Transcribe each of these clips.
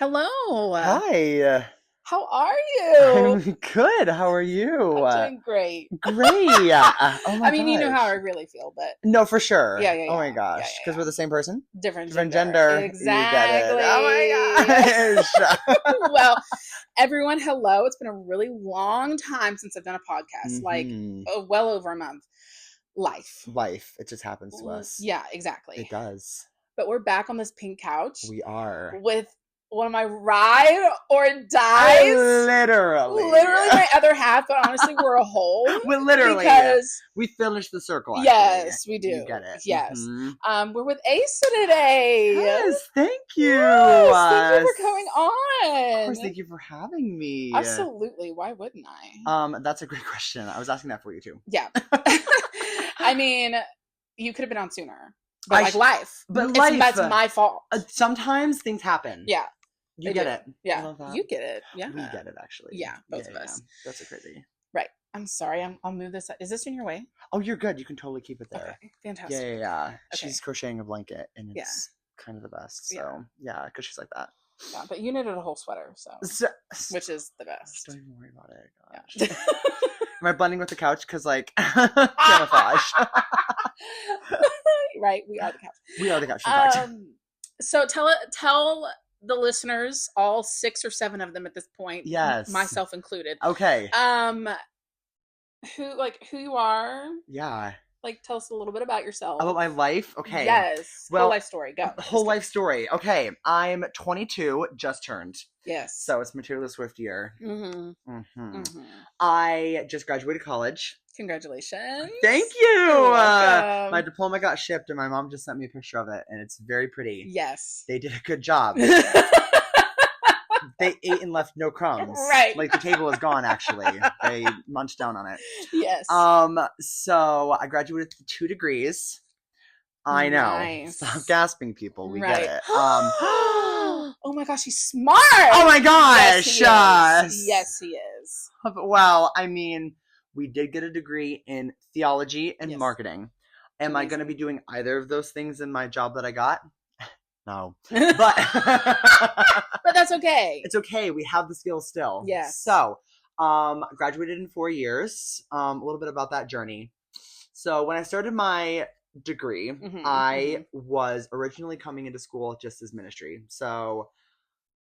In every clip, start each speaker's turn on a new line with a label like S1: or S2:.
S1: Hello.
S2: Hi.
S1: How are you?
S2: I'm good. How are you?
S1: I'm doing great.
S2: Great. Oh my
S1: I mean, you know how I
S2: gosh.
S1: really feel, but
S2: No, for sure.
S1: yeah, yeah,
S2: Oh
S1: yeah.
S2: my
S1: Yeah,
S2: gosh. Because
S1: yeah,
S2: we're the same person?
S1: yeah. Different
S2: Different
S1: gender.
S2: gender. You get it. Oh my gosh.
S1: Well, everyone, hello. It's been a really long time since I've done a podcast,
S2: hmm
S1: well over a month. Life.
S2: Life. It just happens to us.
S1: Yeah, exactly.
S2: It does.
S1: But we're back on this pink couch
S2: We are.
S1: with one of my ride or dies.
S2: Literally.
S1: Literally my other half, but honestly, we're a whole.
S2: Literally.
S1: Because
S2: we finished the circle, actually.
S1: yes, we do.
S2: You get it.
S1: Yes.
S2: Mm-hmm.
S1: We're with Asa today.
S2: Yes, thank you.
S1: Yes, thank you for coming on.
S2: Of course, thank you for having me.
S1: Absolutely. Why wouldn't I?
S2: That's a great question. I was asking that for you too.
S1: Yeah. I mean, you could have been on sooner. But life.
S2: But
S1: that's my fault.
S2: Sometimes things happen.
S1: Yeah.
S2: You get it.
S1: Yeah.
S2: I love that.
S1: You get it. Yeah.
S2: We get it, actually.
S1: Yeah, both of us.
S2: That's a crazy.
S1: Right. I'm sorry. I'll move this. Is this in your way?
S2: Oh, you're good. You can totally keep it there.
S1: Okay. Fantastic.
S2: Yeah.
S1: Okay.
S2: She's crocheting a blanket, and it's kind of the best. So, yeah, because she's like that.
S1: Yeah, but you knitted a whole sweater, which is the best.
S2: Don't even worry about it. Gosh. Yeah. Am I blending with the couch? Because, camouflage.
S1: Right, we are the couch.
S2: We are the couch.
S1: So tell the listeners, all 6 or 7 of them at this point,
S2: yes,
S1: myself included.
S2: Okay.
S1: Who you are?
S2: Yeah.
S1: Tell us a little bit about yourself.
S2: About my life? Okay.
S1: Yes. Well, whole life story. Go.
S2: Whole life story. Okay. I'm 22, just turned.
S1: Yes.
S2: So it's Matilda Swift year.
S1: Mm-hmm.
S2: Mm-hmm. Mm-hmm. I just graduated college.
S1: Congratulations.
S2: Thank you.
S1: You're welcome.
S2: My diploma got shipped, and my mom just sent me a picture of it, and it's very pretty.
S1: Yes.
S2: They did a good job. They ate and left no crumbs.
S1: Right.
S2: The table is gone, actually. They munched down on it.
S1: Yes.
S2: So I graduated with 2 degrees. I know.
S1: Nice.
S2: Stop gasping, people. We get it.
S1: Oh my gosh, he's smart.
S2: Oh my gosh.
S1: Yes, he is.
S2: Well, I mean, we did get a degree in theology and marketing. Am I going to be doing either of those things in my job that I got? No. But
S1: that's okay.
S2: It's okay. We have the skills still.
S1: Yes.
S2: So, graduated in 4 years. A little bit about that journey. So when I started my degree, I was originally coming into school just as ministry. So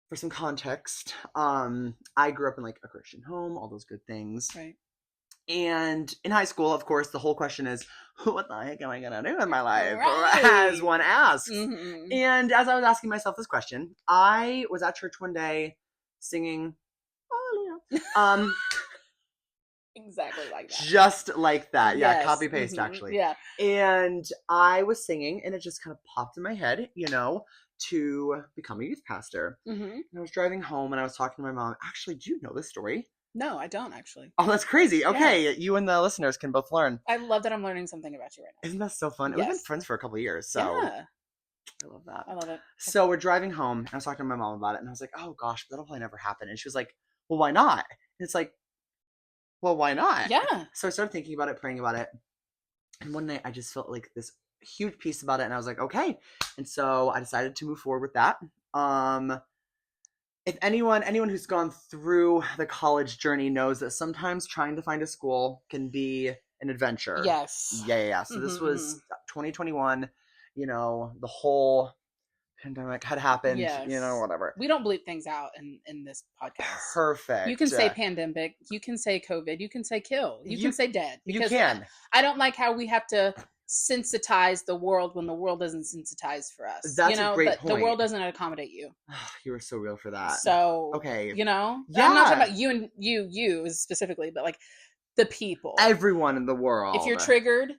S2: for some context, I grew up in a Christian home, all those good things.
S1: Right.
S2: And in high school, of course, the whole question is, what the heck am I going to do in my life?
S1: Right.
S2: As one asks. Mm-hmm. And as I was asking myself this question, I was at church one day singing,
S1: exactly like that.
S2: Just like that. Yeah,
S1: yes.
S2: Copy paste, actually.
S1: Yeah.
S2: And I was singing, and it just kind of popped in my head, to become a youth pastor. Mm-hmm. And I was driving home, and I was talking to my mom. Actually, do you know this story?
S1: No, I don't, actually.
S2: Oh, that's crazy. Okay, you and the listeners can both learn.
S1: I love that I'm learning something about you right now.
S2: Isn't that so fun?
S1: Yes.
S2: We've been friends for a couple of years, so
S1: yeah.
S2: I love that.
S1: I love it.
S2: So we're driving home, and I was talking to my mom about it, and I was like, oh gosh, that'll probably never happen. And she was like, well, why not? And it's like, well, why not?
S1: Yeah.
S2: So I started thinking about it, praying about it. And one night I just felt this huge piece about it, and I was like, okay. And so I decided to move forward with that. If anyone who's gone through the college journey knows that sometimes trying to find a school can be an adventure.
S1: Yes.
S2: Yeah. So this was 2021, the whole pandemic had happened, whatever.
S1: We don't bleep things out in this podcast.
S2: Perfect.
S1: You can say pandemic, you can say COVID, you can say kill, you can say dead.
S2: You can.
S1: I don't like how we have to sensitize the world when the world doesn't sensitize for us.
S2: That's a great point.
S1: The world doesn't accommodate you.
S2: You were so real for that.
S1: So
S2: okay.
S1: I'm not talking about you and you specifically, but the people.
S2: Everyone in the world.
S1: If you're triggered,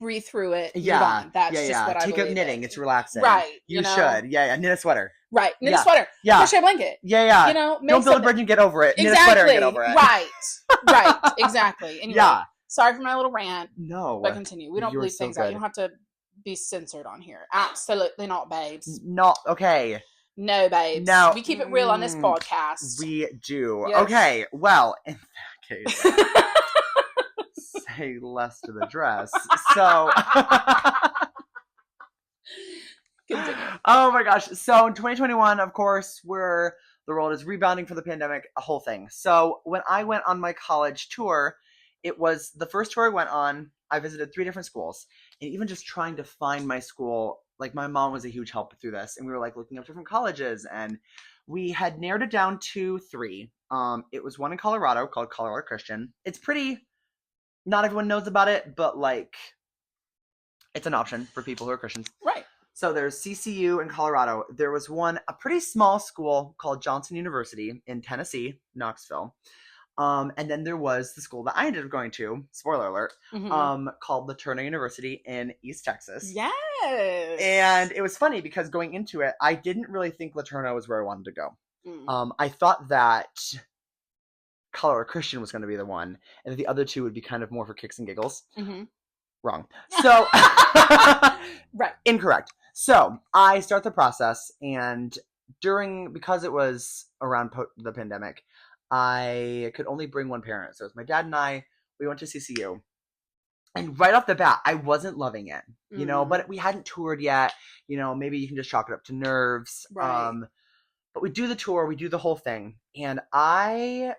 S1: breathe through it. Move on. That's just what I believe.
S2: Take up knitting. It's relaxing.
S1: Right.
S2: You should. Yeah. Knit a sweater.
S1: Right. Knit a sweater. Yeah. Crochet a blanket.
S2: Yeah. Don't build a bridge and get over it.
S1: Exactly.
S2: Knit a sweater and get over it.
S1: Right. Exactly. Anyway, sorry for my little rant.
S2: No.
S1: But continue. We don't bleep things out. You don't have to be censored on here. Absolutely not, babes.
S2: Not okay.
S1: No, babes.
S2: No.
S1: We keep it real on this podcast.
S2: We do.
S1: Yes.
S2: Okay. Well, in that case, say less to the dress. So
S1: Continue.
S2: Oh my gosh. So in 2021, of course, the world is rebounding from the pandemic, a whole thing. So when I went on my college tour, it was the first tour I went on. I visited 3 different schools, and even just trying to find my school, like my mom was a huge help through this, and we were like looking up different colleges, and we had narrowed it down to 3. It was one in Colorado called Colorado Christian. It's pretty. Not everyone knows about it, but like, it's an option for people who are Christians.
S1: Right.
S2: So there's CCU in Colorado. There was a pretty small school called Johnson University in Tennessee, Knoxville. And then there was the school that I ended up going to, spoiler alert, called LaTourneau University in East Texas.
S1: Yes.
S2: And it was funny because going into it, I didn't really think LaTourneau was where I wanted to go. I thought that Colorado Christian was going to be the one, and the other 2 would be kind of more for kicks and giggles. Wrong. So,
S1: right.
S2: Incorrect. So I start the process, and because it was around the pandemic, I could only bring one parent. So it was my dad and I. We went to CCU, and right off the bat, I wasn't loving it, you know. But we hadn't toured yet. You know, maybe you can just chalk it up to nerves.
S1: Right.
S2: But we do the tour, we do the whole thing, and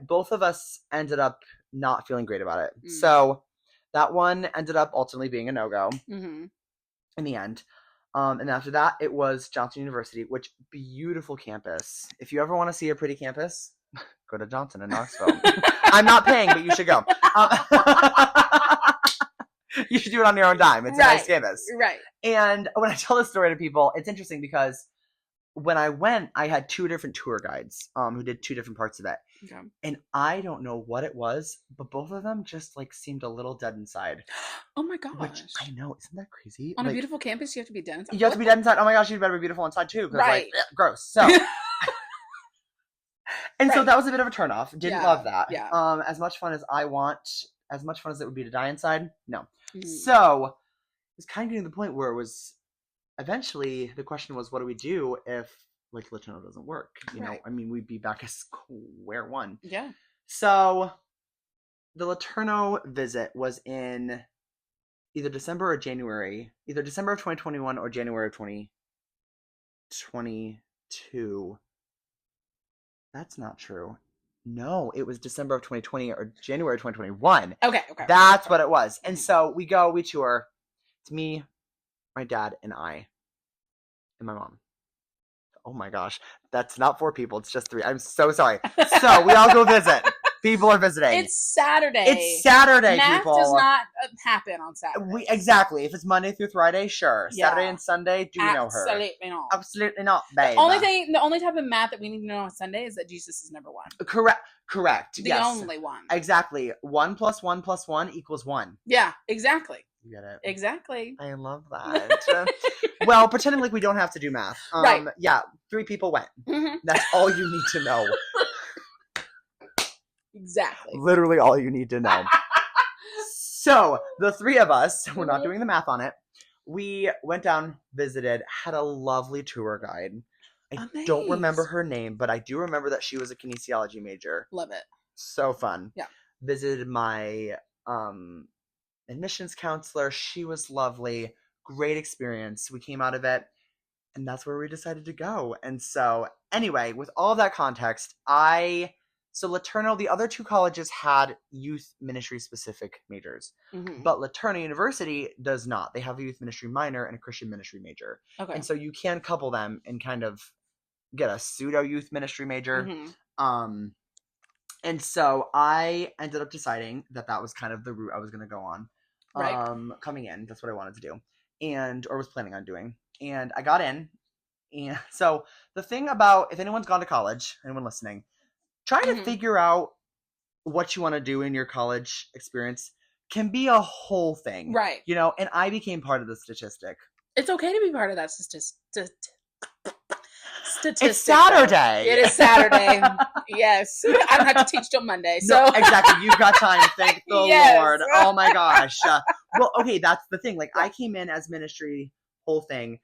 S2: both of us ended up not feeling great about it. So that one ended up ultimately being a no-go in the end. And after that, it was Johnson University, which beautiful campus. If you ever want to see a pretty campus, go to Johnson in Knoxville. I'm not paying, but you should go. You should do it on your own dime. It's a nice campus.
S1: Right.
S2: And when I tell this story to people, it's interesting because when I went, I had 2 different tour guides who did 2 different parts of it. Okay. And I don't know what it was, but both of them just like seemed a little dead inside.
S1: Oh my gosh.
S2: Which I know, isn't that crazy?
S1: On a beautiful campus, you have to be dead inside.
S2: You have to be dead inside. Oh my gosh, you better be beautiful inside too.
S1: Right.
S2: Like, gross. So and so that was a bit of a turnoff. Didn't love that. Yeah. As much fun as it would be to die inside, no. So it was kind of getting to the point where it was eventually the question was, what do we do if like LaTourneau doesn't work? You know, I mean, we'd be back at square one. Yeah. So the LaTourneau visit was in either December or January, either December of 2021 or January of 2022. That's not true. No, it was December of 2020 or January of 2021. Okay. That's what it was. And so we tour. It's me, my dad, and I, and my mom. Oh my gosh. That's not 4 people. It's just 3. I'm so sorry. So we all go visit. People are visiting.
S1: It's Saturday.
S2: Math people.
S1: Does not happen on Saturday.
S2: Exactly. If it's Monday through Friday, sure. Yeah. Saturday and Sunday, do you know her?
S1: Absolutely not.
S2: Absolutely not, babe.
S1: The only type of math that we need to know on Sunday is that Jesus is number 1.
S2: Correct.
S1: The only one.
S2: Exactly. 1 + 1 + 1 = 1.
S1: Yeah, exactly.
S2: You get it.
S1: Exactly.
S2: I love that. Well, pretending like we don't have to do math. Right. Yeah, 3 people went. That's all you need to know.
S1: Exactly.
S2: Literally all you need to know. So, the 3 of us, we're not doing the math on it. We went down, visited, had a lovely tour guide. I don't remember her name, but I do remember that she was a kinesiology major.
S1: Love it.
S2: So fun.
S1: Yeah.
S2: Visited my admissions counselor. She was lovely. Great experience. We came out of it, and that's where we decided to go. And so, anyway, with all of that context, so LaTourneau, the other 2 colleges had youth ministry specific majors, but LaTourneau University does not. They have a youth ministry minor and a Christian ministry major. Okay. And so you can couple them and kind of get a pseudo youth ministry major. And so I ended up deciding that was kind of the route I was going to go on. Right. Coming in, that's what I wanted to do, or was planning on doing. And I got in. And so the thing about, if anyone's gone to college, anyone listening, trying to figure out what you want to do in your college experience can be a whole thing. Right. You know, and I became part of the statistic.
S1: It's okay to be part of that statistic.
S2: It's Saturday.
S1: It is Saturday. Yes. I don't have to teach till Monday. So
S2: no, exactly. You've got time. Thank the Lord. Oh my gosh. Well, okay, that's the thing. Like, I came in as ministry, whole thing.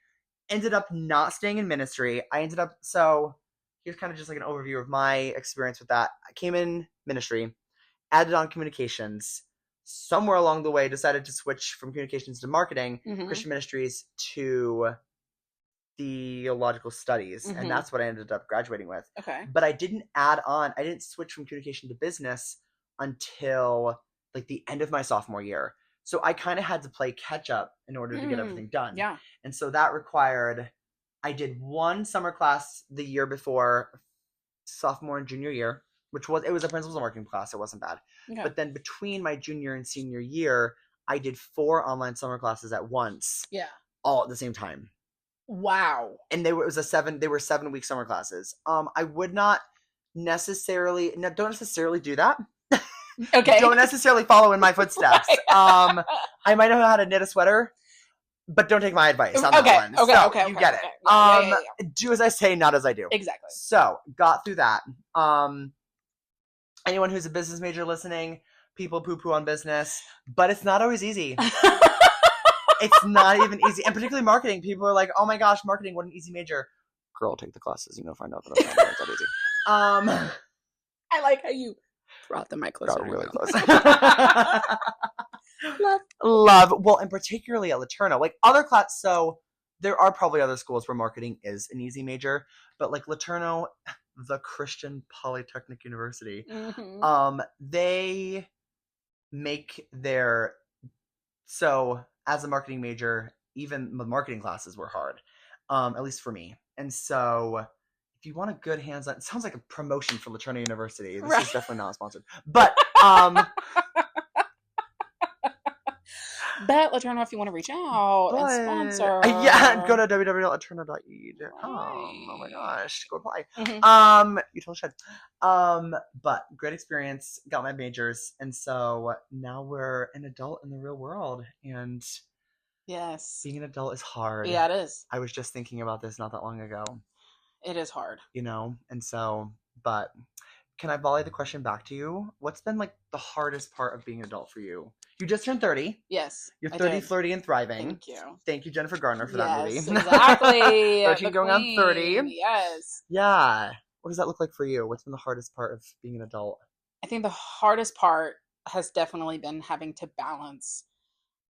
S2: Ended up not staying in ministry. So here's kind of just like an overview of my experience with that. I came in ministry, added on communications. Somewhere along the way, decided to switch from communications to marketing, Christian ministries to theological studies, and that's what I ended up graduating with.
S1: Okay.
S2: But I didn't switch from communication to business until like the end of my sophomore year. So I kind of had to play catch up in order to get everything done.
S1: Yeah.
S2: And so that required, I did one summer class the year before sophomore and junior year, it was a principles and marketing class. It wasn't bad. Okay. But then between my junior and senior year, I did 4 online summer classes at once.
S1: Yeah.
S2: All at the same time.
S1: Wow.
S2: And they were 7-week summer classes. I would not necessarily don't necessarily do that.
S1: Okay.
S2: Don't necessarily follow in my footsteps. Right. I might know how to knit a sweater, but don't take my advice on that one. Okay. You get it. Yeah. Do as I say, not as I do.
S1: Exactly.
S2: So got through that. Anyone who's a business major listening, people poo-poo on business, but it's not always easy. It's not even easy. And particularly marketing. People are like, oh my gosh, marketing, what an easy major. Girl, take the classes. Find out that it's not that easy.
S1: I like how you brought the mic closer.
S2: Got really close. Love. Well, and particularly at LeTourneau. Like other class, so there are probably other schools where marketing is an easy major, but like LeTourneau, the Christian Polytechnic University, they make so as a marketing major, even the marketing classes were hard, at least for me. And so if you want a good hands-on, it sounds like a promotion for LeTourneau University. This is definitely not sponsored. But
S1: bet LeTourneau if you want to reach out and sponsor.
S2: Yeah, go to www.letourneau.edu. Oh my gosh, go apply. You totally should. But great experience, got my majors, and so now we're an adult in the real world, and
S1: yes,
S2: being an adult is hard.
S1: Yeah, it is.
S2: I was just thinking about this not that long ago.
S1: It is hard.
S2: And so, but can I volley the question back to you? What's been like the hardest part of being an adult for you? You just turned 30.
S1: Yes.
S2: You're 30, flirty, and thriving.
S1: Thank you.
S2: Thank you, Jennifer Garner, for that movie.
S1: Exactly.
S2: 13 going on 30.
S1: Yes.
S2: Yeah. What does that look like for you? What's been the hardest part of being an adult?
S1: I think the hardest part has definitely been having to balance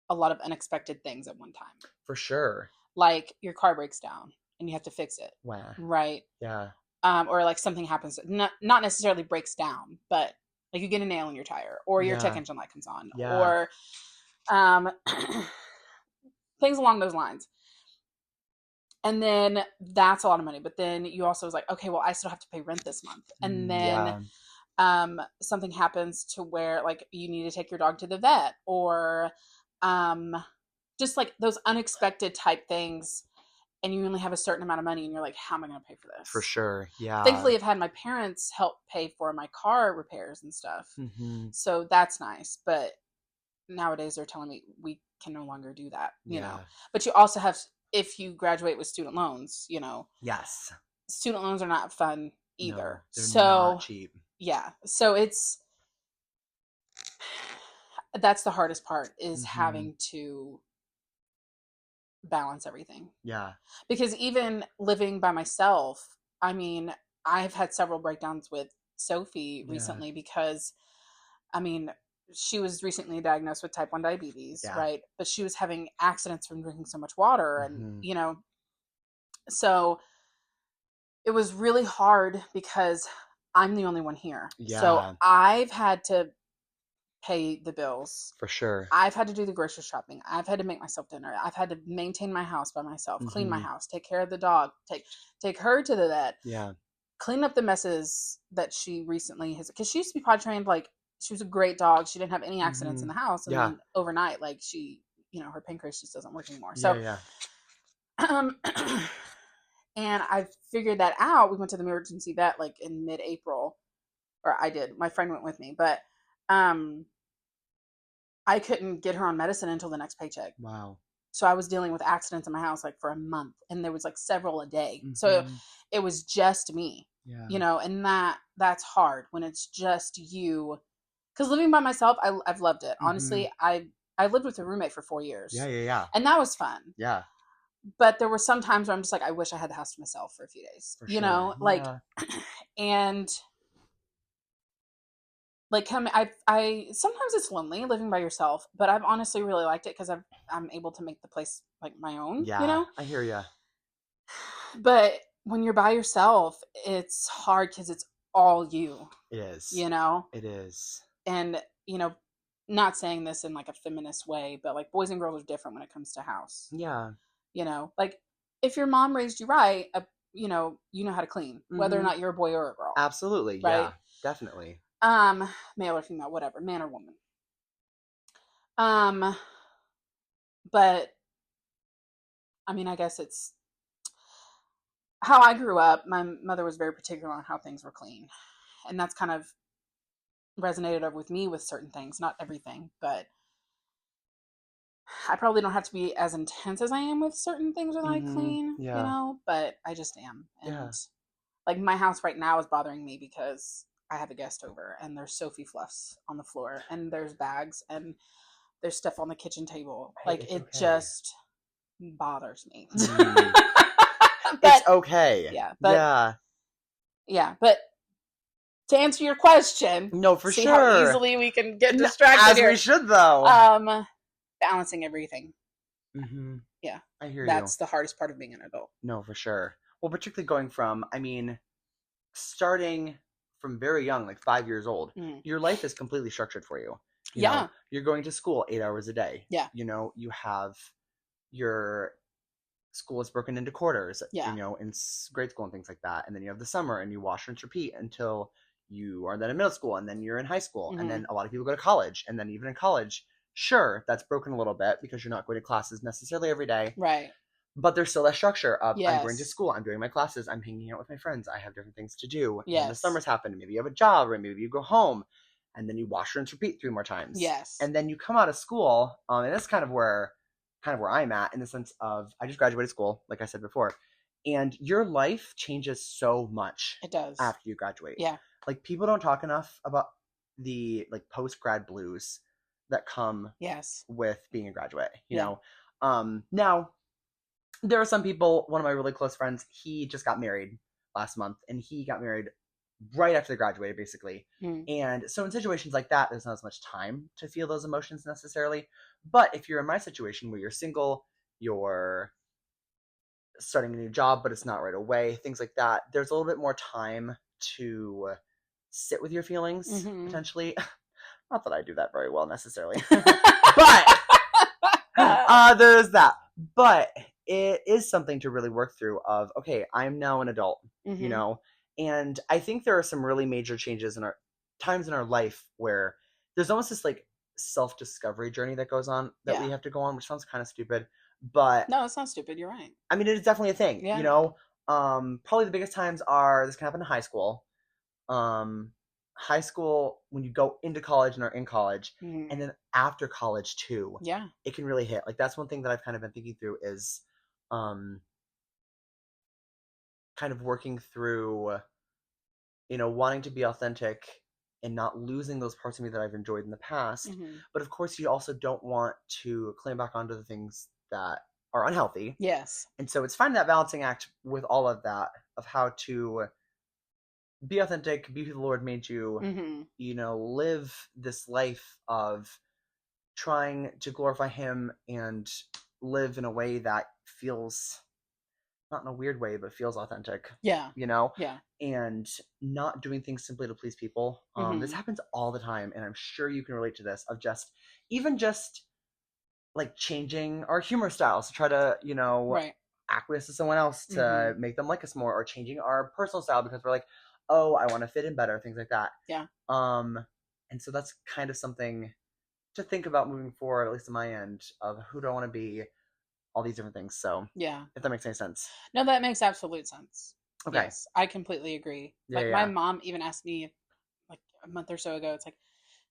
S1: a lot of unexpected things at one time.
S2: For sure.
S1: Like your car breaks down and you have to fix it.
S2: Wow.
S1: Right.
S2: Yeah.
S1: Or like something happens, not necessarily breaks down, but like you get a nail in your tire, or your check engine light comes on, or things along those lines. And then that's a lot of money. But then you also was like, okay, well, I still have to pay rent this month. And then something happens to where like you need to take your dog to the vet, or just like those unexpected type things. And you only have a certain amount of money, and you're like, how am I going to pay for this?
S2: For sure, yeah.
S1: Thankfully, I've had my parents help pay for my car repairs and stuff. So that's nice. But nowadays, they're telling me we can no longer do that, you know. But you also have, if you graduate with student loans,
S2: Yes.
S1: Student loans are not fun either.
S2: No, they're not cheap.
S1: Yeah. So that's the hardest part, is having to balance everything. Yeah. Because even living by myself, I mean, I've had several breakdowns with Sophie recently because, I mean, she was recently diagnosed with type 1 diabetes, right? But she was having accidents from drinking so much water and, so it was really hard because I'm the only one here. Yeah. So I've had to pay the bills. For sure. I've had to do the grocery shopping. I've had to make myself dinner. I've had to maintain my house by myself, clean my house, take care of the dog, take her to the vet. Yeah. Clean up the messes that she recently has, because she used to be potty trained. Like, she was a great dog. She didn't have any accidents in the house. And then overnight, like, she, her pancreas just doesn't work anymore. So, and I figured that out. We went to the emergency vet like in mid-April, or I did. My friend went with me, but I couldn't get her on medicine until the next paycheck. Wow. So I was dealing with accidents in my house like for a month, and there was like several a day. So it was just me, and that's hard when it's just you. Because living by myself, I've loved it. Honestly, I lived with a roommate for 4 years. Yeah. And that was fun. Yeah. But there were some times where I'm just like, I wish I had the house to myself for a few days, like, and like I sometimes it's lonely living by yourself, but I've honestly really liked it because I'm able to make the place like my own. Yeah, I hear ya. But when you're by yourself, it's hard because it's all you,
S2: It is.
S1: you know?
S2: It is.
S1: And, not saying this in like a feminist way, but like boys and girls are different when it comes to house.
S2: Yeah.
S1: Like if your mom raised you right, you know how to clean, whether or
S2: Mm-hmm.
S1: not you're a boy or a girl.
S2: Absolutely.
S1: Right?
S2: Yeah. Definitely.
S1: Male or female, whatever, man or woman. Um, but I mean, I guess it's how I grew up. My mother was very particular on how things were clean. And that's kind of resonated over with me with certain things, not everything, but I probably don't have to be as intense as I am with certain things that I
S2: Mm-hmm.
S1: clean,
S2: Yeah.
S1: but I just am.
S2: Yeah.
S1: And like my house right now is bothering me because I have a guest over and there's Sophie fluffs on the floor and there's bags and there's stuff on the kitchen table.
S2: Hey,
S1: Like
S2: it's
S1: it
S2: okay.
S1: just bothers me.
S2: Mm.
S1: But
S2: It's okay.
S1: yeah, but to answer your question,
S2: No, for
S1: see how
S2: sure.
S1: easily we can get distracted
S2: As
S1: here.
S2: we should, though.
S1: Balancing everything.
S2: Mm-hmm.
S1: Yeah.
S2: I hear you.
S1: That's the hardest part of being an adult.
S2: No, for sure. Well, particularly going from, starting from very young, like 5 years old, your life is completely structured for you. You know, you're going to school 8 hours a day.
S1: Yeah.
S2: You have your school is broken into quarters,
S1: Yeah.
S2: in grade school and things like that. And then you have the summer and you wash, rinse, repeat until you are then in middle school and then you're in high school. And then a lot of people go to college. And then even in college, sure, that's broken a little bit because you're not going to classes necessarily every day.
S1: Right.
S2: But there's still that structure of
S1: Yes.
S2: I'm going to school, I'm doing my classes, I'm hanging out with my friends, I have different things to do.
S1: Yes.
S2: And the summers happen, maybe you have a job, or maybe you go home, and then you wash, rinse, repeat 3 more times.
S1: Yes.
S2: And then you come out of school, and that's kind of where I'm at, in the sense of I just graduated school, like I said before, and your life changes so much.
S1: It does.
S2: After you graduate.
S1: Yeah.
S2: Like people don't talk enough about the like post-grad blues that come with being a graduate. You know, now. There are some people, one of my really close friends, he just got married last month, and he got married right after they graduated, basically. And so in situations like that, there's not as much time to feel those emotions necessarily. But if you're in my situation where you're single, you're starting a new job, but it's not right away, things like that, there's a little bit more time to sit with your feelings, potentially. Not that I do that very well necessarily. But there's that. But it is something to really work through of, okay, I'm now an adult, and I think there are some really major changes in our times in our life where there's almost this like self-discovery journey that goes on that we have to go on, which sounds kind of stupid, but
S1: no, it's not stupid. You're right.
S2: I mean, it is definitely a thing, probably the biggest times are, this can happen in high school, when you go into college and are in college, and then after college too, it can really hit. Like that's one thing that I've kind of been thinking through is kind of working through, wanting to be authentic and not losing those parts of me that I've enjoyed in the past. But of course, you also don't want to climb back onto the things that are unhealthy.
S1: Yes.
S2: And so it's finding that balancing act with all of that, of how to be authentic, be who the Lord made you, live this life of trying to glorify Him and live in a way that feels, not in a weird way, but feels authentic.
S1: Yeah.
S2: Yeah. And not doing things simply to please people. This happens all the time, and I'm sure you can relate to this, of just like changing our humor styles to try to, acquiesce to someone else to make them like us more, or changing our personal style because we're like, oh, I want to fit in better, things like that.
S1: Yeah.
S2: And so that's kind of something to think about moving forward, at least on my end, of who do I want to be, all these different things. So yeah, if that makes any sense.
S1: No, that makes absolute sense.
S2: Okay.
S1: Yes, I completely agree. My mom even asked me like a month or so ago, it's like,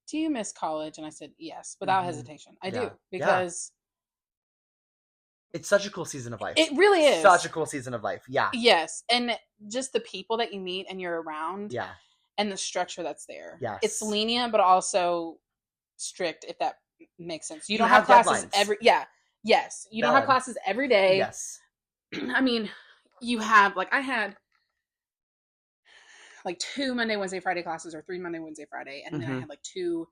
S1: do you miss college? And I said, yes, without hesitation. I do, because
S2: it's such a cool season of life.
S1: It really is.
S2: Such a cool season of life. Yeah.
S1: Yes. And just the people that you meet and you're around.
S2: Yeah.
S1: And the structure that's there.
S2: Yes.
S1: It's lenient, but also strict, if that makes sense. You don't have classes Yes. You don't have classes every day.
S2: Yes.
S1: I mean, you have, like, I had like 2 Monday, Wednesday, Friday classes, or 3 Monday, Wednesday, Friday. And then I had like 2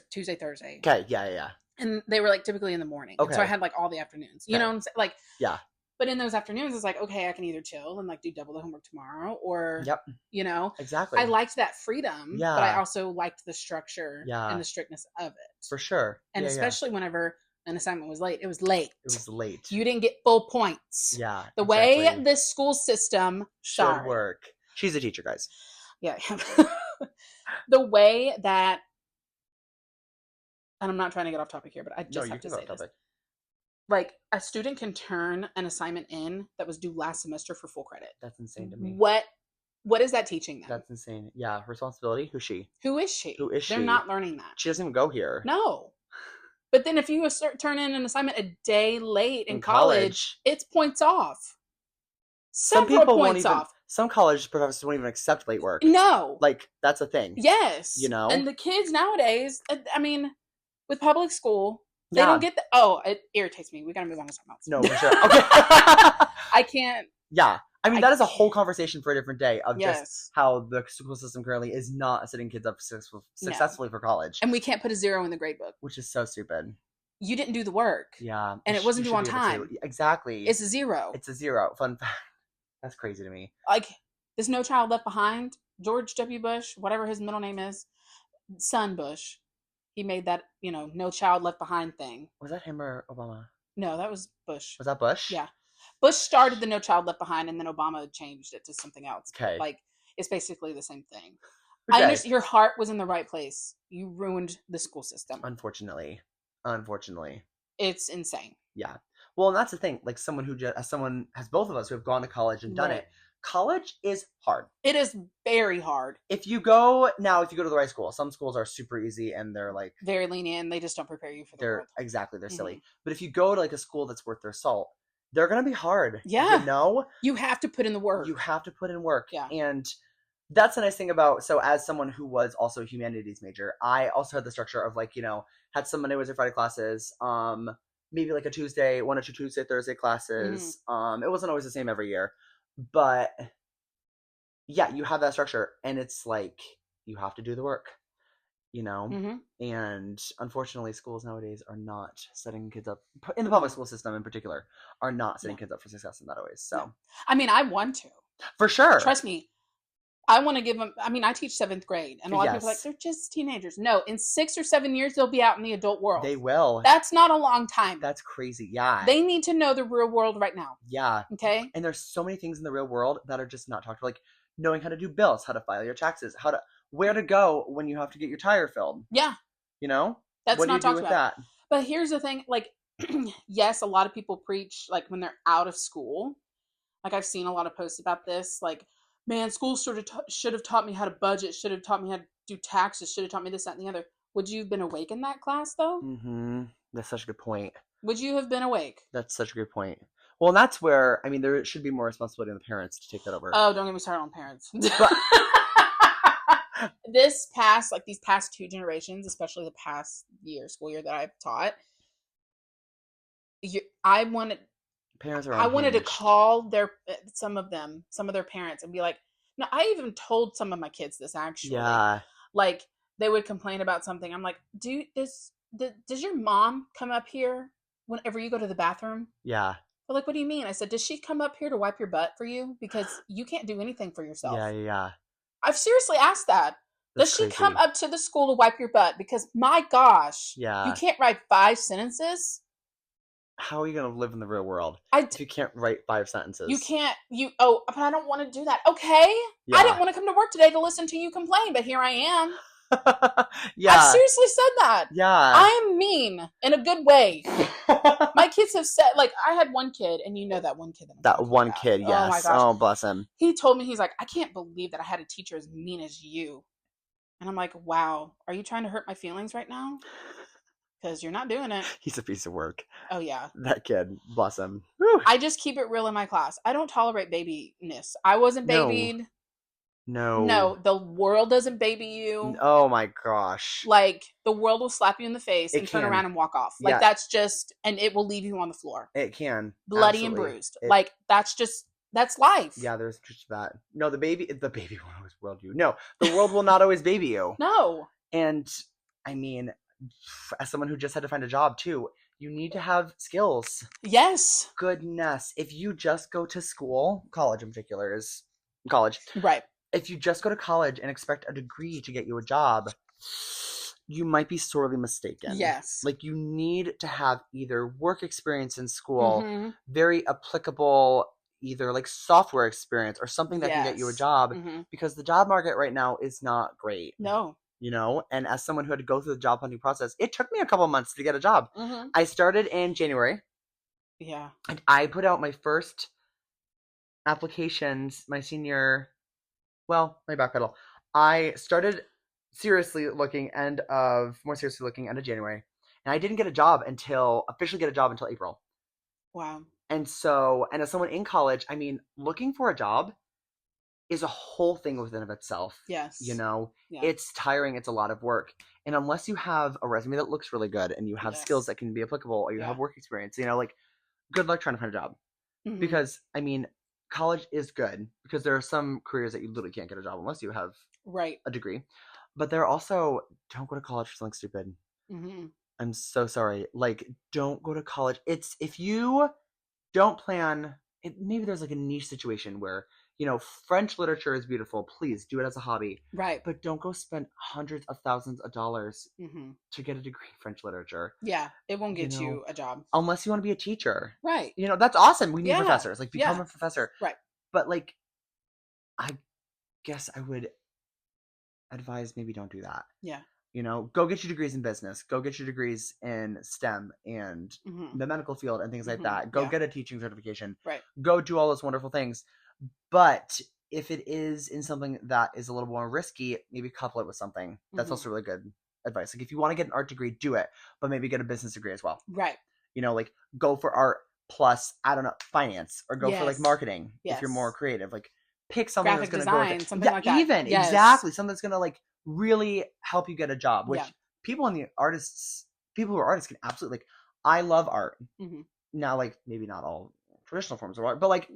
S1: Tuesday, Thursday.
S2: Okay. Yeah.
S1: And they were like typically in the morning. Okay. So I had like all the afternoons. You know what I'm saying? Like,
S2: yeah.
S1: But in those afternoons, it's like, okay, I can either chill and like do double the homework tomorrow, or,
S2: Yep.
S1: I
S2: Exactly.
S1: liked that freedom, but I
S2: Yeah.
S1: also liked the structure and
S2: Yeah.
S1: the strictness of it.
S2: For sure.
S1: And
S2: Yeah. Yeah.
S1: especially whenever an assignment was late, it was late.
S2: It was late.
S1: You didn't get full points.
S2: Yeah.
S1: The
S2: exactly.
S1: way this school system
S2: should work. She's a teacher, guys.
S1: Yeah. The way that, and I'm not trying to get off topic here, but I just have to say this. Like, a student can turn an assignment in that was due last semester for full credit.
S2: That's insane to me.
S1: What is that teaching them?
S2: That's insane. Yeah, responsibility. Who's she?
S1: Who is she?
S2: Who is she?
S1: They're not learning that.
S2: She doesn't even go here.
S1: No. But then if you turn in an assignment a day late in college, it's points off. Several points off.
S2: Some college professors won't even accept late work.
S1: No.
S2: Like, that's a thing.
S1: Yes.
S2: You know?
S1: And the kids nowadays, I mean, with public school, they don't get the... Oh, it irritates me. We gotta move on to something else.
S2: No, for sure. Okay.
S1: I can't...
S2: Yeah. I mean, that is a whole conversation for a different day of just how the school system currently is not setting kids up successfully for college.
S1: And we can't put a 0 in the grade book.
S2: Which is so stupid.
S1: You didn't do the work.
S2: Yeah.
S1: And it wasn't due on time.
S2: Exactly.
S1: It's a 0.
S2: It's a 0. Fun fact. That's crazy to me.
S1: Like, this No Child Left Behind, George W. Bush, whatever his middle name is, son Bush, he made that, No Child Left Behind thing.
S2: Was that him or Obama?
S1: No, that was Bush.
S2: Was that Bush?
S1: Yeah. Bush started the No Child Left Behind, and then Obama changed it to something else.
S2: Okay.
S1: Like, it's basically the same thing.
S2: Okay.
S1: I understand your heart was in the right place. You ruined the school system.
S2: Unfortunately.
S1: It's insane.
S2: Yeah. Well, and that's the thing. Like, someone has both of us who have gone to college and done it. College is hard.
S1: It is very hard.
S2: If you go to the right school, some schools are super easy and they're like
S1: very lenient. They just don't prepare you for the world.
S2: Exactly. They're silly. But if you go to like a school that's worth their salt, they're going to be hard.
S1: Yeah.
S2: You
S1: have to put in the work.
S2: Yeah. And that's the nice thing about, so as someone who was also a humanities major, I also had the structure of like, had some Monday, Wednesday, Friday classes, maybe like one or two Tuesday, Thursday classes. It wasn't always the same every year, but yeah, you have that structure and it's like, you have to do the work, and unfortunately schools nowadays are not setting kids up, in the public school system in particular, are not setting kids up for success in that ways. So,
S1: I mean, I want to.
S2: For sure.
S1: Trust me. I want to give them, I mean, I teach 7th grade, and a lot of people are like, they're just teenagers. No, in 6 or 7 years, they'll be out in the adult world.
S2: They will.
S1: That's not a long time.
S2: That's crazy. Yeah.
S1: They need to know the real world right now.
S2: Yeah.
S1: Okay?
S2: And there's so many things in the real world that are just not talked about, like knowing how to do bills, how to file your taxes, where to go when you have to get your tire filled.
S1: Yeah.
S2: That's not talked about. That?
S1: But here's the thing, like, yes, a lot of people preach, like, when they're out of school. Like, I've seen a lot of posts about this, like, man, school sort of should have taught me how to budget, should have taught me how to do taxes, should have taught me this, that, and the other. Would you have been awake in that class, though?
S2: Mm-hmm. That's such a good point.
S1: Would you have been awake?
S2: That's such a good point. Well, and that's where, I mean, there should be more responsibility on the parents to take that over.
S1: Oh, don't get me started on parents. These past 2 generations, especially the past school year that I've taught, I wanted to call some of their parents and be like, no, I even told some of my kids this actually.
S2: Yeah.
S1: Like, they would complain about something. I'm like, does your mom come up here whenever you go to the bathroom?
S2: Yeah.
S1: They're like, what do you mean? I said, does she come up here to wipe your butt for you? Because you can't do anything for yourself.
S2: Yeah.
S1: I've seriously asked that. Does she come up to the school to wipe your butt? Because my gosh, you can't write 5 sentences.
S2: How are you going to live in the real world if you can't write 5 sentences?
S1: You can't, but I don't want to do that. Okay. Yeah. I didn't want to come to work today to listen to you complain, but here I am.
S2: Yeah.
S1: I've seriously said that.
S2: Yeah.
S1: I am mean in a good way. My kids have said, like, I had one kid, and that one kid.
S2: That one kid, yes. Oh, my gosh. Oh, bless him.
S1: He told me, he's like, I can't believe that I had a teacher as mean as you. And I'm like, wow, are you trying to hurt my feelings right now? Because you're not doing it.
S2: He's a piece of work.
S1: Oh, yeah.
S2: That kid. Bless him. Whew.
S1: I just keep it real in my class. I don't tolerate babiness. I wasn't babied. No. The world doesn't baby you.
S2: Oh, my gosh.
S1: Like, the world will slap you in the face and turn around and walk off. Like, that's just, and it will leave you on the floor.
S2: It can.
S1: Bloody and bruised. Like, that's life.
S2: Yeah, there's just that. No, the baby won't always world you. No, the world will not always baby you.
S1: No.
S2: And, I mean, as someone who just had to find a job too, You need to have skills.
S1: Yes.
S2: Goodness. If you just go to school, college in particular is college.
S1: Right.
S2: If you just go to college and expect a degree to get you a job, you might be sorely mistaken.
S1: Yes.
S2: Like, you need to have either work experience in school, very applicable, either like software experience or something that can get you a job, because the job market right now is not great.
S1: No.
S2: You know, and as someone who had to go through the job hunting process, it took me a couple months to get a job. I started in January.
S1: Yeah.
S2: And I put out my first applications my senior, well, my backpedal. I started more seriously looking end of January. And I didn't get a job officially get a job until April.
S1: Wow.
S2: And so, and as someone in college, I mean, looking for a job is a whole thing within of itself.
S1: Yes.
S2: You know, it's tiring. It's a lot of work. And unless you have a resume that looks really good and you have skills that can be applicable or you have work experience, you know, like, good luck trying to find a job. Because, I mean, college is good because there are some careers that you literally can't get a job unless you have a degree. But there are also, don't go to college for something stupid. I'm so sorry. Like, don't go to college. It's, if you don't plan, maybe there's like a niche situation where, you know, French literature is beautiful. Please do it as a hobby.
S1: Right.
S2: But don't go spend hundreds of thousands of dollars to get a degree in French literature.
S1: Yeah. It won't get you a job.
S2: Unless you want to be a teacher.
S1: Right.
S2: You know, that's awesome. We need professors. Like, become a professor.
S1: Right.
S2: But, like, I guess I would advise maybe don't do that.
S1: Yeah.
S2: You know, go get your degrees in business. Go get your degrees in STEM and the medical field and things like that. Go get a teaching certification.
S1: Right.
S2: Go do all those wonderful things. But if it is in something that is a little more risky, maybe couple it with something. That's also really good advice. Like, if you want to get an art degree, do it. But maybe get a business degree as well.
S1: Right.
S2: You know, like, go for art plus, I don't know, finance. Or go for, like, marketing if you're more creative. Like, pick something
S1: graphic
S2: that's going to
S1: design, something like that.
S2: Even, exactly. Something that's going to, like, really help you get a job. Which people who are artists can absolutely, like, I love art. Now, like, maybe not all traditional forms of art, but, like,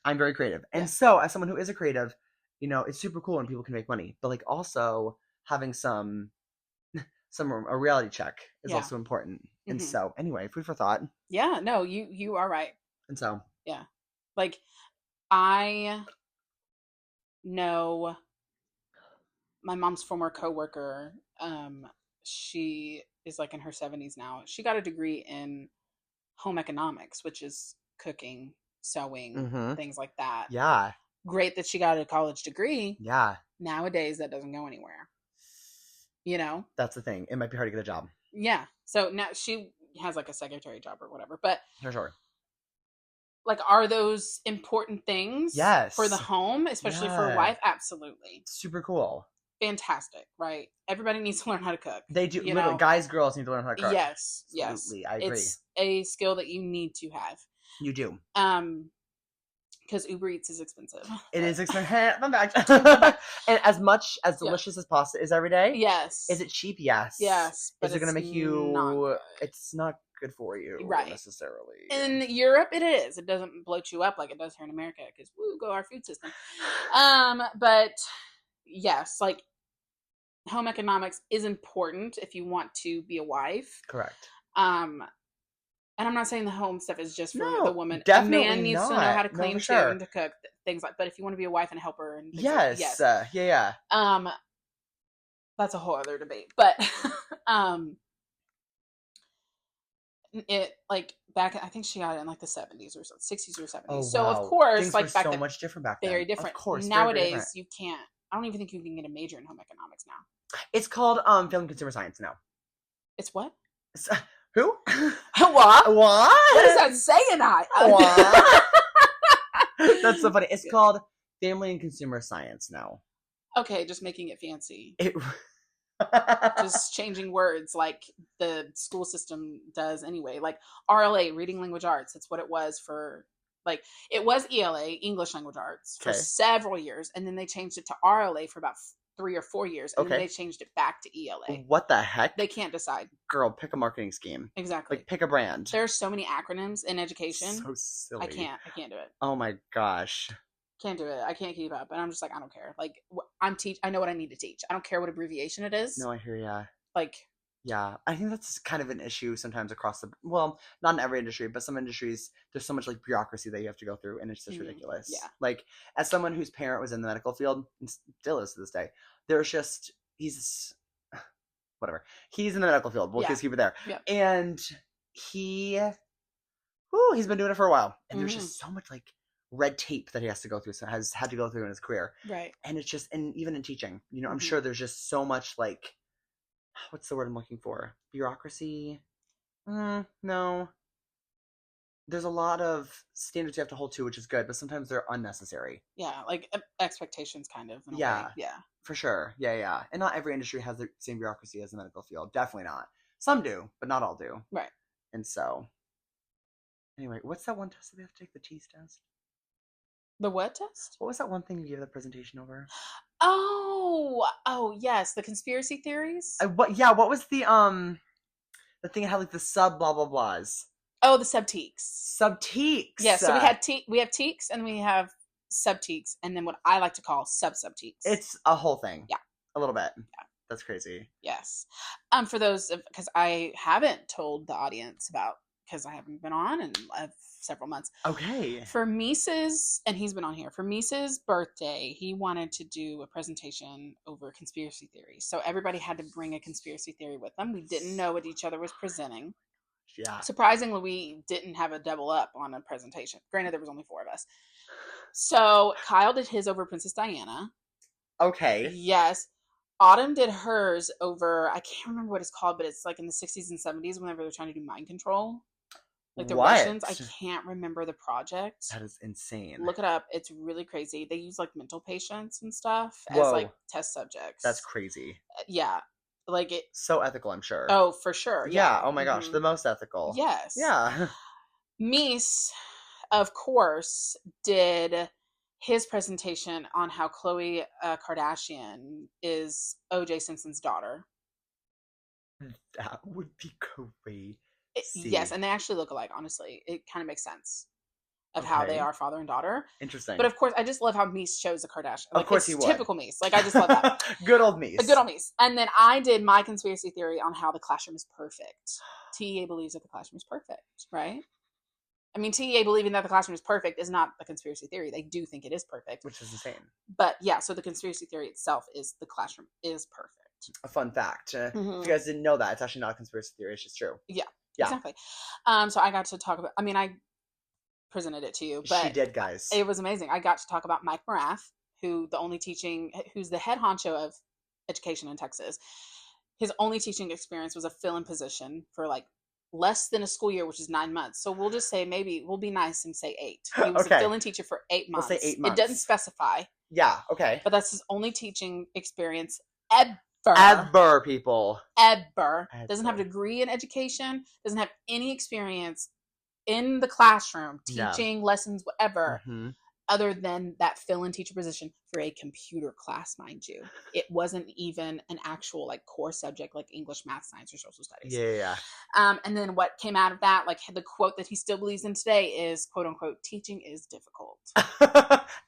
S2: I'm very creative. And so, as someone who is a creative, you know, it's super cool when people can make money. But, like, also having a reality check is also important. And so, anyway, food for thought.
S1: Yeah, no, you are right.
S2: And so,
S1: yeah, like, I know my mom's former coworker. She is like in her 70s now. She got a degree in home economics, which is cooking, sewing, things like that.
S2: Yeah.
S1: Great that she got a college degree.
S2: Yeah.
S1: Nowadays, that doesn't go anywhere. You know?
S2: That's the thing. It might be hard to get a job.
S1: Yeah. So now she has like a secretary job or whatever. But
S2: for sure.
S1: Like, are those important things for the home, especially for a wife? Absolutely.
S2: Super cool.
S1: Fantastic, right? Everybody needs to learn how to cook.
S2: They do. Literally, guys, girls need to learn how to cook.
S1: Yes.
S2: Absolutely,
S1: yes.
S2: I agree.
S1: It's a skill that you need to have.
S2: You do.
S1: Because Uber Eats is expensive.
S2: It is expensive. I'm back. And as much as delicious as pasta is every day,
S1: yes.
S2: Is it cheap? Yes.
S1: Yes.
S2: But is it going to make you? It's not good for you,
S1: right?
S2: Necessarily.
S1: In Europe, it is. It doesn't bloat you up like it does here in America because go our food system. But yes, like, home economics is important if you want to be a wife.
S2: Correct.
S1: And I'm not saying the home stuff is just for the woman.
S2: Definitely
S1: a man needs
S2: not.
S1: to know how to clean too
S2: sure.
S1: and to cook things like. But if you want to be a wife and a helper and things
S2: yes,
S1: yeah. That's a whole other debate. But it, like, back, I think she got it in like the 70s or so, 60s or 70s.
S2: Oh, wow.
S1: So of course,
S2: things
S1: like,
S2: were
S1: back
S2: so
S1: then,
S2: much different back then.
S1: Very different.
S2: Of course.
S1: Nowadays,
S2: very different.
S1: you can't. I don't even think you can get a major in home economics now.
S2: It's called film and consumer science now.
S1: It's what?
S2: Who?
S1: What?
S2: What
S1: is that saying?
S2: What? That's so funny. It's called family and consumer science now.
S1: Okay, just making it fancy. Just changing words like the school system does anyway. Like RLA, reading language arts. It's what it was for. Like, it was ELA, English language arts, for several years, and then they changed it to RLA for about 3 or 4 years, and then they changed it back to ELA.
S2: What the heck?
S1: They can't decide.
S2: Girl, pick a marketing scheme.
S1: Exactly.
S2: Like, pick a brand.
S1: There are so many acronyms in education.
S2: So silly.
S1: I can't do it.
S2: Oh my gosh.
S1: Can't do it. I can't keep up. And I'm just like, I don't care. Like, I know what I need to teach. I don't care what abbreviation it is.
S2: No, I hear ya.
S1: Like,
S2: Yeah, I think that's kind of an issue sometimes across the, well, not in every industry, but some industries, there's so much like bureaucracy that you have to go through, and it's just ridiculous.
S1: Yeah.
S2: Like, as someone whose parent was in the medical field, and still is to this day, there's just, he's, whatever. He's in the medical field. We'll just keep it there.
S1: Yeah.
S2: And he, he's been doing it for a while. And there's just so much like red tape that he has to go through, so has had to go through in his career.
S1: Right.
S2: And it's just, and even in teaching, you know, I'm sure there's just so much like, what's the word I'm looking for? Bureaucracy? No. There's a lot of standards you have to hold to, which is good, but sometimes they're unnecessary.
S1: Yeah, like expectations, kind of. In a
S2: Yeah.
S1: way. Yeah.
S2: For sure. Yeah. And not every industry has the same bureaucracy as the medical field. Definitely not. Some do, but not all do.
S1: Right.
S2: And so, anyway, what's that one test that we have to take? The cheese test?
S1: The what test?
S2: What was that one thing you gave the presentation over?
S1: Oh, yes, the conspiracy theories.
S2: What was the thing that had like the sub blah blah blahs?
S1: Oh, the subteaks.
S2: Subteaks.
S1: Yeah, so we have teaks and we have subteaks, and then what I like to call sub-subteaks.
S2: It's a whole thing.
S1: Yeah.
S2: A little bit.
S1: Yeah.
S2: That's crazy.
S1: Yes. For those, because I haven't told the audience about, because I haven't been on in several months.
S2: Okay.
S1: For Mises, and he's been on here, for Mises' birthday, he wanted to do a presentation over conspiracy theories. So everybody had to bring a conspiracy theory with them. We didn't know what each other was presenting.
S2: Yeah.
S1: Surprisingly, we didn't have a double up on a presentation. Granted, there was only 4 of us. So Kyle did his over Princess Diana.
S2: Okay.
S1: Yes. Autumn did hers over, I can't remember what it's called, but it's like in the 60s and 70s whenever they're trying to do mind control. Like the Russians. I can't remember the project.
S2: That is insane.
S1: Look it up. It's really crazy. They use like mental patients and stuff as like test subjects.
S2: That's crazy.
S1: Yeah. Like it.
S2: So ethical, I'm sure.
S1: Oh, for sure.
S2: Yeah. Oh my gosh. The most ethical.
S1: Yes.
S2: Yeah.
S1: Mies, of course, did his presentation on how Khloe Kardashian is O.J. Simpson's daughter.
S2: That would be crazy.
S1: Yes, and they actually look alike, honestly. It kind of makes sense of how they are father and daughter.
S2: Interesting.
S1: But of course, I just love how Mies chose the Kardashian. Like,
S2: of course he would.
S1: Typical Mies. Like, I just love that.
S2: Good old Mies.
S1: Good old Mies. And then I did my conspiracy theory on how the classroom is perfect. TEA believes that the classroom is perfect, right? I mean, TEA believing that the classroom is perfect is not a conspiracy theory. They do think it is perfect.
S2: Which is insane.
S1: But yeah, so the conspiracy theory itself is the classroom is perfect.
S2: A fun fact. If you guys didn't know that, it's actually not a conspiracy theory. It's just true.
S1: Yeah. Exactly. So I got to talk about, I mean, I presented it to you, but
S2: she did, guys.
S1: It was amazing. I got to talk about Mike Morath, who's the head honcho of education in Texas. His only teaching experience was a fill-in position for like less than a school year, which is 9 months. So we'll just say, maybe we'll be nice and say 8. He was a fill-in teacher for 8 months.
S2: We'll say 8 months.
S1: It doesn't specify.
S2: Yeah, okay.
S1: But that's his only teaching experience
S2: people.
S1: Ever. Doesn't have a degree in education, doesn't have any experience in the classroom, teaching lessons, whatever, other than that fill-in teacher position for a computer class, mind you. It wasn't even an actual like core subject like English, math, science, or social studies.
S2: Yeah.
S1: And then what came out of that, like the quote that he still believes in today is, quote unquote, teaching is difficult.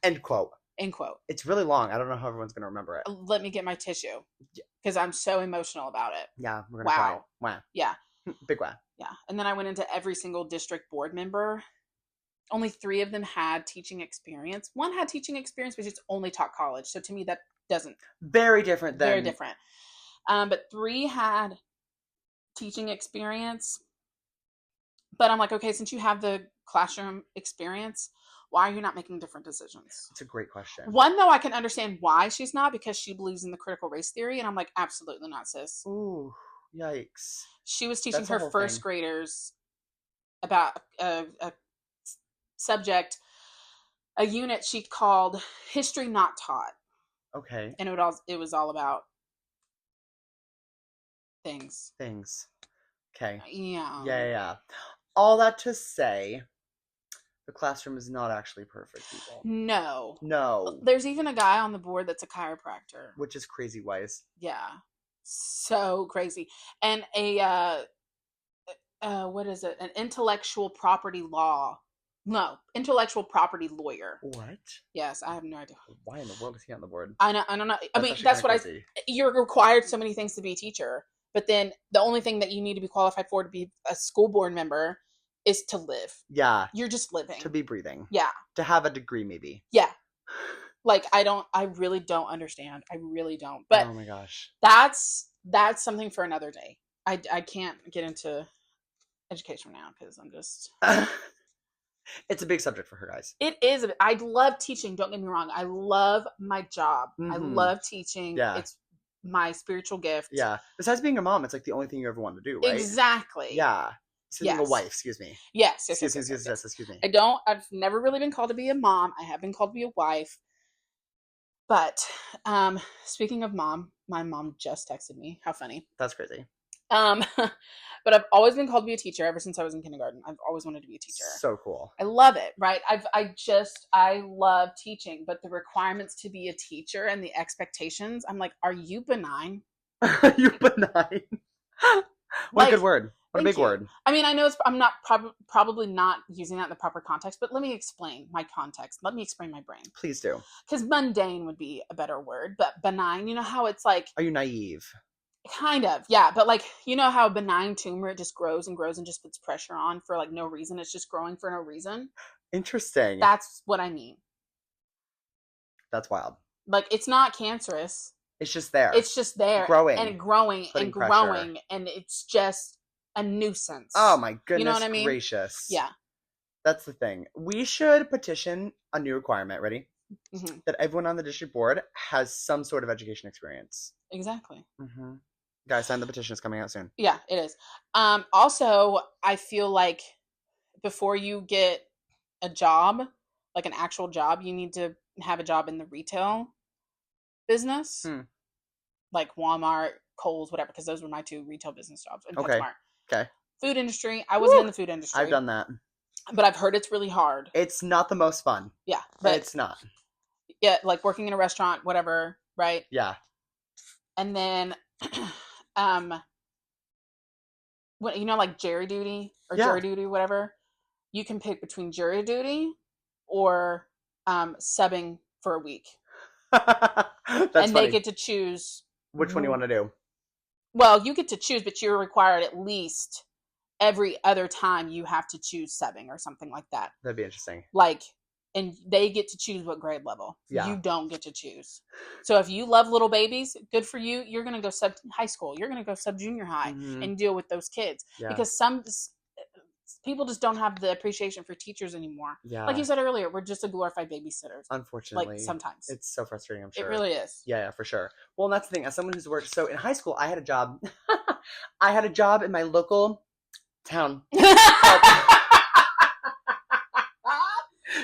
S2: End quote.
S1: End quote.
S2: It's really long. I don't know how everyone's going to remember it.
S1: Let me get my tissue because I'm so emotional about it.
S2: Yeah, we're going to cry. Wow.
S1: Yeah.
S2: Big wow.
S1: Yeah. And then I went into every single district board member. Only 3 of them had teaching experience. 1 had teaching experience, but just only taught college. So to me, that doesn't.
S2: Very different.
S1: But 3 had teaching experience. But I'm like, okay, since you have the classroom experience, why are you not making different decisions?
S2: It's a great question.
S1: 1, though, I can understand why she's not, because she believes in the critical race theory. And I'm like, absolutely not, sis.
S2: Ooh, yikes.
S1: She was teaching her first graders about a subject, a unit she called History Not Taught.
S2: Okay.
S1: And it was all about things.
S2: Okay.
S1: Yeah.
S2: Yeah. All that to say, the classroom is not actually perfect, people. No.
S1: There's even a guy on the board that's a chiropractor.
S2: Which is crazy wise.
S1: Yeah. So crazy. And what is it? An intellectual property lawyer.
S2: What?
S1: Yes, I have no idea.
S2: Why in the world is he on the board?
S1: I don't know. I mean, that's what you're required so many things to be a teacher. But then the only thing that you need to be qualified for to be a school board member is to live.
S2: Yeah.
S1: You're just living.
S2: To be breathing.
S1: Yeah.
S2: To have a degree, maybe.
S1: Yeah. Like, I really don't understand. I really don't. But
S2: oh my gosh.
S1: That's something for another day. I can't get into education now because I'm just...
S2: It's a big subject for her, guys.
S1: It is. I love teaching. Don't get me wrong. I love my job.
S2: Mm-hmm.
S1: I love teaching.
S2: Yeah.
S1: It's my spiritual gift.
S2: Yeah. Besides being a mom, it's like the only thing you ever want to do, right?
S1: Exactly.
S2: Yeah. Being a wife, excuse me.
S1: Yes.
S2: Excuse me.
S1: I've never really been called to be a mom. I have been called to be a wife. But speaking of mom, my mom just texted me. How funny.
S2: That's crazy.
S1: But I've always been called to be a teacher ever since I was in kindergarten. I've always wanted to be a teacher.
S2: So cool.
S1: I love it, right? I love teaching, but the requirements to be a teacher and the expectations, I'm like, are you benign?
S2: Are you benign? What a good word. What a big word.
S1: I mean, I know I'm not probably not using that in the proper context, but let me explain my context. Let me explain my brain.
S2: Please do.
S1: Because mundane would be a better word, but benign, you know how it's like...
S2: Are you naive?
S1: Kind of, yeah. But like, you know how a benign tumor, it just grows and grows and just puts pressure on for like no reason. It's just growing for no reason.
S2: Interesting.
S1: That's what I mean.
S2: That's wild.
S1: Like, it's not cancerous.
S2: It's just there.
S1: It's just there.
S2: Growing.
S1: And growing and growing. Pressure. And it's just a nuisance.
S2: Oh my goodness, you know what I mean? Gracious.
S1: Yeah.
S2: That's the thing. We should petition a new requirement, ready? Mm-hmm. That everyone on the district board has some sort of education experience.
S1: Exactly.
S2: Mm-hmm. Guys, sign the petition. It's coming out soon.
S1: Yeah, it is. Also, I feel like before you get a job, like an actual job, you need to have a job in the retail business. Like Walmart, Kohl's, whatever, because those were my two retail business jobs. And
S2: okay.
S1: PetSmart.
S2: Okay.
S1: Food industry. I wasn't in the food industry.
S2: I've done that.
S1: But I've heard it's really hard.
S2: It's not the most fun.
S1: Yeah. But
S2: it's not.
S1: Yeah, like working in a restaurant, whatever, right?
S2: Yeah.
S1: And then what, you know, like jury duty or jury duty, whatever. You can pick between jury duty or subbing for a week.
S2: That's
S1: and
S2: funny.
S1: They get to choose
S2: which one you want to do.
S1: Well, you get to choose, but you're required at least every other time you have to choose subbing or something like that.
S2: That'd be interesting.
S1: Like, and they get to choose what grade level.
S2: Yeah.
S1: You don't get to choose. So if you love little babies, good for you. You're going to go sub high school. You're going to go sub junior high and deal with those kids. Yeah. Because some people just don't have the appreciation for teachers anymore. Yeah. Like you said earlier, we're just a glorified babysitters.
S2: Unfortunately.
S1: Like sometimes.
S2: It's so frustrating, I'm sure.
S1: It really is.
S2: Yeah, for sure. Well, and that's the thing. As someone who's worked, so in high school, I had a job. I had a job in my local town.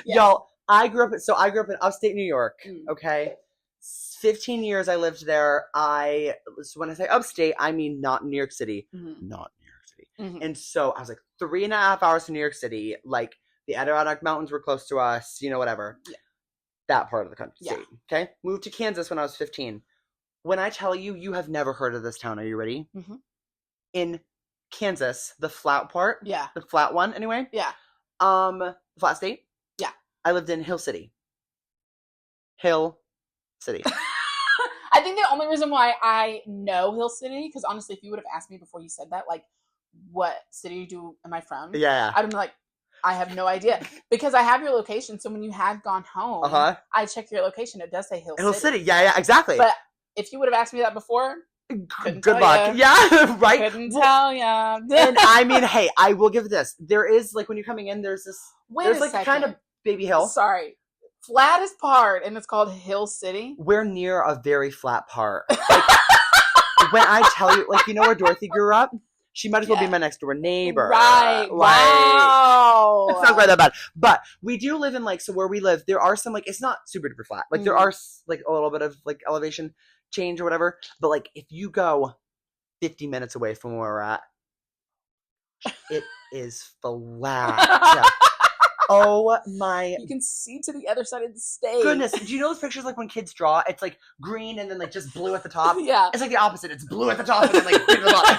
S2: Y'all, I grew up in upstate New York. Okay. 15 years I lived there. So when I say upstate, I mean not New York City. Mm-hmm. Not New York City. Mm-hmm. And so I was like 3.5 hours to New York City. Like the Adirondack Mountains were close to us, you know, whatever. Yeah. That part of the country. Yeah. State. Okay. Moved to Kansas when I was 15. When I tell you, you have never heard of this town. Are you ready? Mm-hmm. In Kansas, the flat part.
S1: Yeah.
S2: The flat one, anyway.
S1: Yeah.
S2: Flat state.
S1: Yeah.
S2: I lived in Hill City. Hill City.
S1: I think the only reason why I know Hill City, because honestly, if you would have asked me before you said that, like, what city am I from?
S2: Yeah.
S1: I'd be like, I have no idea. Because I have your location, so when you had gone home, I check your location. It does say Hill City.
S2: Hill City, yeah, exactly.
S1: But if you would have asked me that before,
S2: good luck. Yeah, right?
S1: Couldn't tell ya.
S2: And I mean, hey, I will give this. There is, like, when you're coming in, there's this,
S1: there's
S2: like
S1: second.
S2: kind of baby hill.
S1: Sorry. Flattest part, and it's called Hill City.
S2: We're near a very flat part. Like, when I tell you, like, you know where Dorothy grew up? She might as well be my next door neighbor.
S1: Right. Wow.
S2: It's not quite that bad. But we do live in, like, so where we live, there are some, like, it's not super duper flat. Like, there are, like, a little bit of, like, elevation change or whatever. But, like, if you go 50 minutes away from where we're at, it is flat. Oh my!
S1: You can see to the other side of the stage.
S2: Goodness, do you know those pictures like when kids draw? It's like green and then like just blue at the top.
S1: Yeah,
S2: it's like the opposite. It's blue at the top and then like green at the bottom,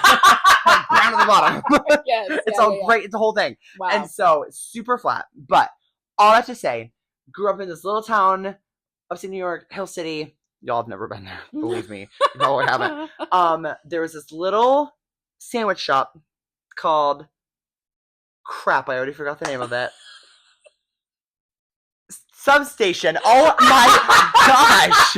S2: like brown at the bottom.
S1: Yes,
S2: it's all great. It's the whole thing.
S1: Wow.
S2: And so it's super flat. But all that to say, grew up in this little town, upstate New York, Hill City. Y'all have never been there. Believe me. You probably haven't. There was this little sandwich shop called, crap, I already forgot the name of it. Substation. Oh my gosh.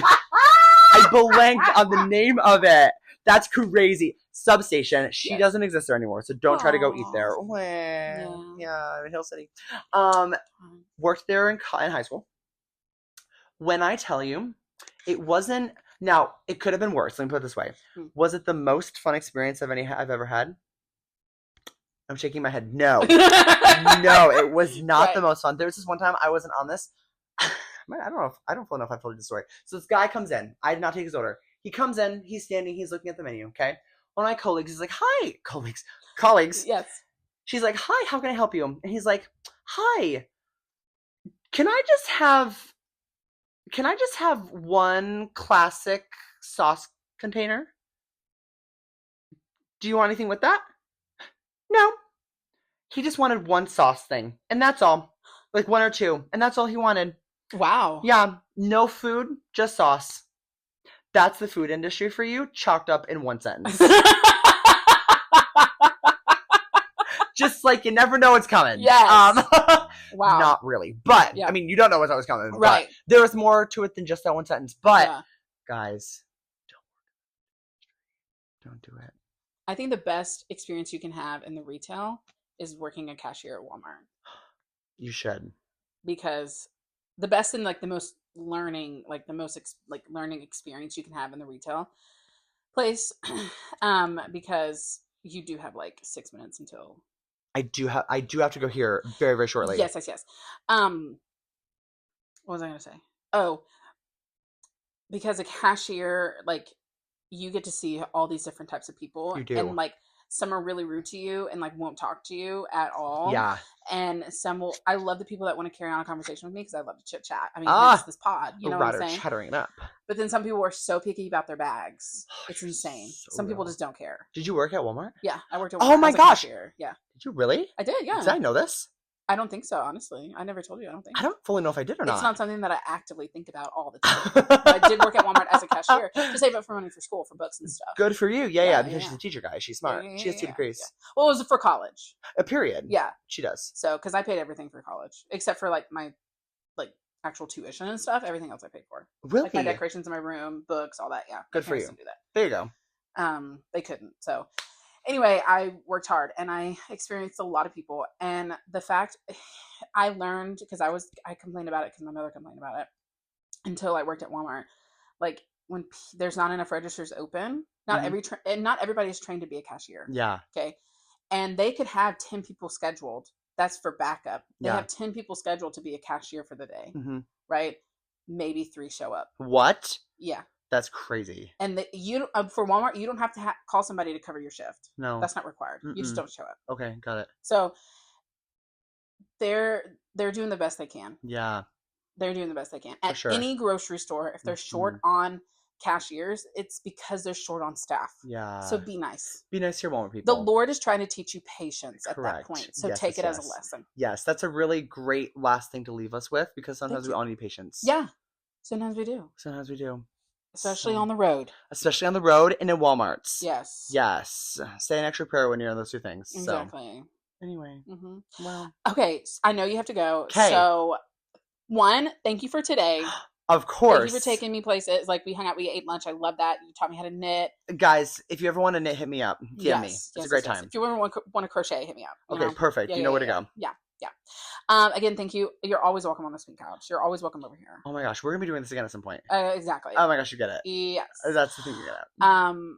S2: I blanked on the name of it. That's crazy. Substation. She doesn't exist there anymore, so don't try to go eat there. Yeah, in Hill City. Worked there in high school. When I tell you, it wasn't. Now, it could have been worse. Let me put it this way. Was it the most fun experience I've ever had? I'm shaking my head. No. No, it was not the most fun. There was this one time I wasn't on this. I don't know if I've told you the story. So this guy comes in. I did not take his order. He comes in. He's standing. He's looking at the menu. Okay. One of my colleagues is like, "Hi, colleagues."
S1: Yes.
S2: She's like, "Hi, how can I help you?" And he's like, "Hi, can I just have one classic sauce container? Do you want anything with that?" No. He just wanted one sauce thing, and that's all. Like one or two, and that's all he wanted.
S1: Wow.
S2: Yeah, no food, just sauce. That's the food industry for you, chalked up in one sentence. Just like you never know what's coming.
S1: Yes. Wow.
S2: Not really. But, I mean, you don't know what's always coming. Right. But there was more to it than just that one sentence. But, guys, don't do it.
S1: I think the best experience you can have in the retail is working a cashier at Walmart.
S2: You should. Because
S1: the best and like the most learning, like the most learning experience you can have in the retail place, because you do have like 6 minutes until.
S2: I do have to go here very, very shortly.
S1: Yes. What was I going to say? Oh, because a cashier, like, you get to see all these different types of people.
S2: You do.
S1: And like some are really rude to you and like won't talk to you at all.
S2: Yeah.
S1: And some will. I love the people that want to carry on a conversation with me because I love to chit chat. I mean, it's this pod, you know what I'm saying?
S2: Chattering it up.
S1: But then some people are so picky about their bags. It's insane.
S2: So
S1: some people just don't care.
S2: Did you work at Walmart?
S1: Yeah, I worked at Walmart.
S2: Oh my gosh.
S1: Cashier. Yeah.
S2: Did you really?
S1: I did, yeah.
S2: Did I know this?
S1: I don't think so, honestly. I never told you. I don't think.
S2: I don't fully know if I did or not.
S1: It's not something that I actively think about all the time. But I did work at Walmart as a cashier to save up for money for school, for books and stuff.
S2: Good for you. Yeah. Because she's a teacher guy. She's smart. She has 2 degrees.
S1: Yeah. Well, it was for college.
S2: A period.
S1: Yeah.
S2: She does.
S1: So, because I paid everything for college, except for like my actual tuition and stuff. Everything else I paid for.
S2: Really?
S1: Like my decorations in my room, books, all that. Yeah.
S2: Good for you.
S1: Do that.
S2: There you go.
S1: They couldn't. So anyway, I worked hard and I experienced a lot of people. And the fact I learned, because I complained about it because my mother complained about it until I worked at Walmart. Like when there's not enough registers open, not everybody is trained to be a cashier.
S2: Yeah.
S1: Okay. And they could have 10 people scheduled. That's for backup. They have 10 people scheduled to be a cashier for the day. Mm-hmm. Right? Maybe 3 show up.
S2: What?
S1: Yeah.
S2: That's crazy.
S1: And for Walmart, you don't have to call somebody to cover your shift.
S2: No.
S1: That's not required. You just don't show up.
S2: Okay, got it.
S1: So they're doing the best they can.
S2: Yeah.
S1: They're doing the best they can. At any grocery store, if they're short on cashiers, it's because they're short on staff.
S2: Yeah.
S1: So be nice.
S2: Be nice to your Walmart people.
S1: The Lord is trying to teach you patience at that point. So take it as a lesson.
S2: Yes, that's a really great last thing to leave us with, because sometimes we all need patience.
S1: Yeah. Sometimes we do. Especially on the road.
S2: Especially on the road and in Walmarts.
S1: Yes.
S2: Yes. Say an extra prayer when you're on those 2 things.
S1: Exactly.
S2: So. Anyway.
S1: Mm-hmm.
S2: Well.
S1: Okay. I know you have to go. Okay. So, 1, thank you for today.
S2: Of course.
S1: Thank you for taking me places. Like, we hung out, we ate lunch. I love that. You taught me how to knit.
S2: Guys, if you ever want to knit, hit me up. DM me. It's a great time.
S1: If you ever want to crochet, hit me up.
S2: Okay, perfect. You know where to go.
S1: Yeah. Again, thank you. You're always welcome on the Sweet Couch. You're always welcome over here.
S2: Oh my gosh, we're gonna be doing this again at some point.
S1: Exactly.
S2: Oh my gosh, you get it.
S1: Yes.
S2: That's the thing you get it.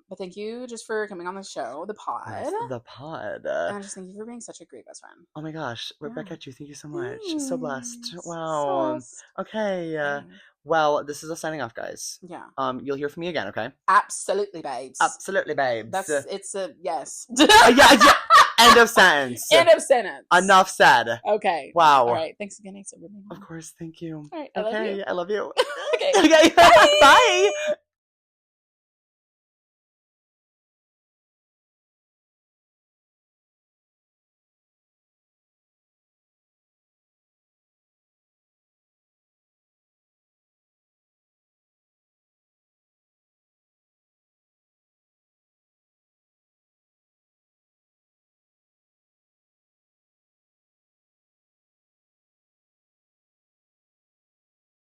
S1: But thank you just for coming on the show, the pod.
S2: Yes, the pod.
S1: And I just thank you for being such a great best friend.
S2: Oh my gosh, right back at you. Thank you so much. So blessed. Wow. Okay. Well, this is us signing off, guys.
S1: Yeah.
S2: You'll hear from me again, okay?
S1: Absolutely, babes.
S2: Absolutely, babes.
S1: It's a yes.
S2: Yeah. End of sentence.
S1: End of sentence.
S2: Enough said.
S1: Okay.
S2: Wow.
S1: All right. Thanks again, Asa.
S2: Of course. Thank you.
S1: All right.
S2: I love you.
S1: Okay.
S2: Okay. Bye.